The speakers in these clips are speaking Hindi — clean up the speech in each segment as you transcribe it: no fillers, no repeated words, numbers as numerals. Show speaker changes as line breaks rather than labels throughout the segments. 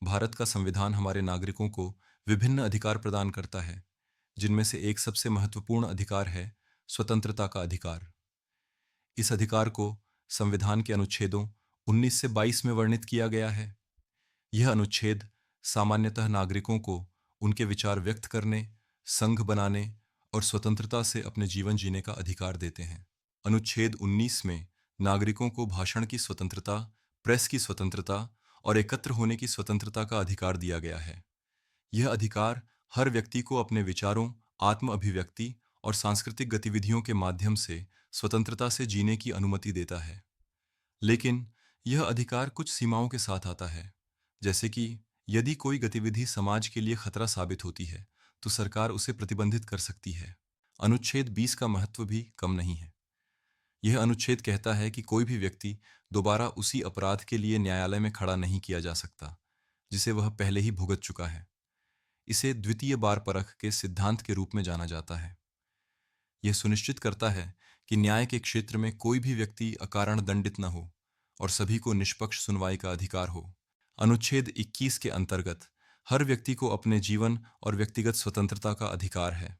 भारत का संविधान हमारे नागरिकों को विभिन्न अधिकार प्रदान करता है, जिनमें से एक सबसे महत्वपूर्ण अधिकार है स्वतंत्रता का अधिकार। इस अधिकार को संविधान के अनुच्छेदों 19 से 22 में वर्णित किया गया है। यह अनुच्छेद सामान्यतः नागरिकों को उनके विचार व्यक्त करने, संघ बनाने और स्वतंत्रता से अपने जीवन जीने का अधिकार देते हैं। अनुच्छेद 19 में नागरिकों को भाषण की स्वतंत्रता, प्रेस की स्वतंत्रता और एकत्र होने की स्वतंत्रता का अधिकार दिया गया है। यह अधिकार हर व्यक्ति को अपने विचारों, आत्म अभिव्यक्ति और सांस्कृतिक गतिविधियों के माध्यम से स्वतंत्रता से जीने की अनुमति देता है। लेकिन यह अधिकार कुछ सीमाओं के साथ आता है, जैसे कि यदि कोई गतिविधि समाज के लिए खतरा साबित होती है, तो सरकार उसे प्रतिबंधित कर सकती है। अनुच्छेद 20 का महत्व भी कम नहीं है। यह अनुच्छेद कहता है कि कोई भी व्यक्ति दोबारा उसी अपराध के लिए न्यायालय में खड़ा नहीं किया जा सकता, जिसे वह पहले ही भुगत चुका है। इसे द्वितीय बार परख के सिद्धांत के रूप में जाना जाता है। यह सुनिश्चित करता है कि न्याय के क्षेत्र में कोई भी व्यक्ति अकारण दंडित न हो और सभी को निष्पक्ष सुनवाई का अधिकार हो। अनुच्छेद 21 के अंतर्गत हर व्यक्ति को अपने जीवन और व्यक्तिगत स्वतंत्रता का अधिकार है।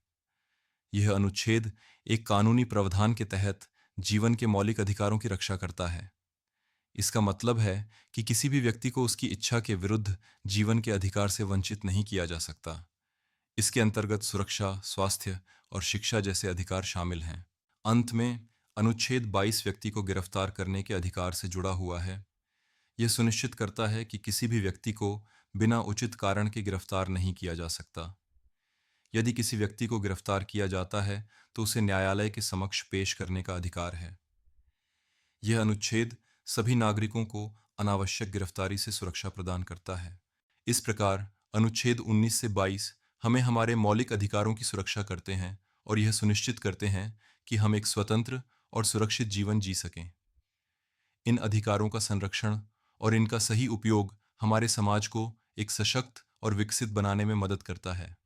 यह अनुच्छेद एक कानूनी प्रावधान के तहत जीवन के मौलिक अधिकारों की रक्षा करता है। इसका मतलब है कि किसी भी व्यक्ति को उसकी इच्छा के विरुद्ध जीवन के अधिकार से वंचित नहीं किया जा सकता। इसके अंतर्गत सुरक्षा, स्वास्थ्य और शिक्षा जैसे अधिकार शामिल हैं। अंत में, अनुच्छेद 22 व्यक्ति को गिरफ्तार करने के अधिकार से जुड़ा हुआ है। यह सुनिश्चित करता है कि किसी भी व्यक्ति को बिना उचित कारण के गिरफ्तार नहीं किया जा सकता। यदि किसी व्यक्ति को गिरफ्तार किया जाता है, तो उसे न्यायालय के समक्ष पेश करने का अधिकार है। यह अनुच्छेद सभी नागरिकों को अनावश्यक गिरफ्तारी से सुरक्षा प्रदान करता है। इस प्रकार अनुच्छेद 19 से 22 हमें हमारे मौलिक अधिकारों की सुरक्षा करते हैं और यह सुनिश्चित करते हैं कि हम एक स्वतंत्र और सुरक्षित जीवन जी सकें। इन अधिकारों का संरक्षण और इनका सही उपयोग हमारे समाज को एक सशक्त और विकसित बनाने में मदद करता है।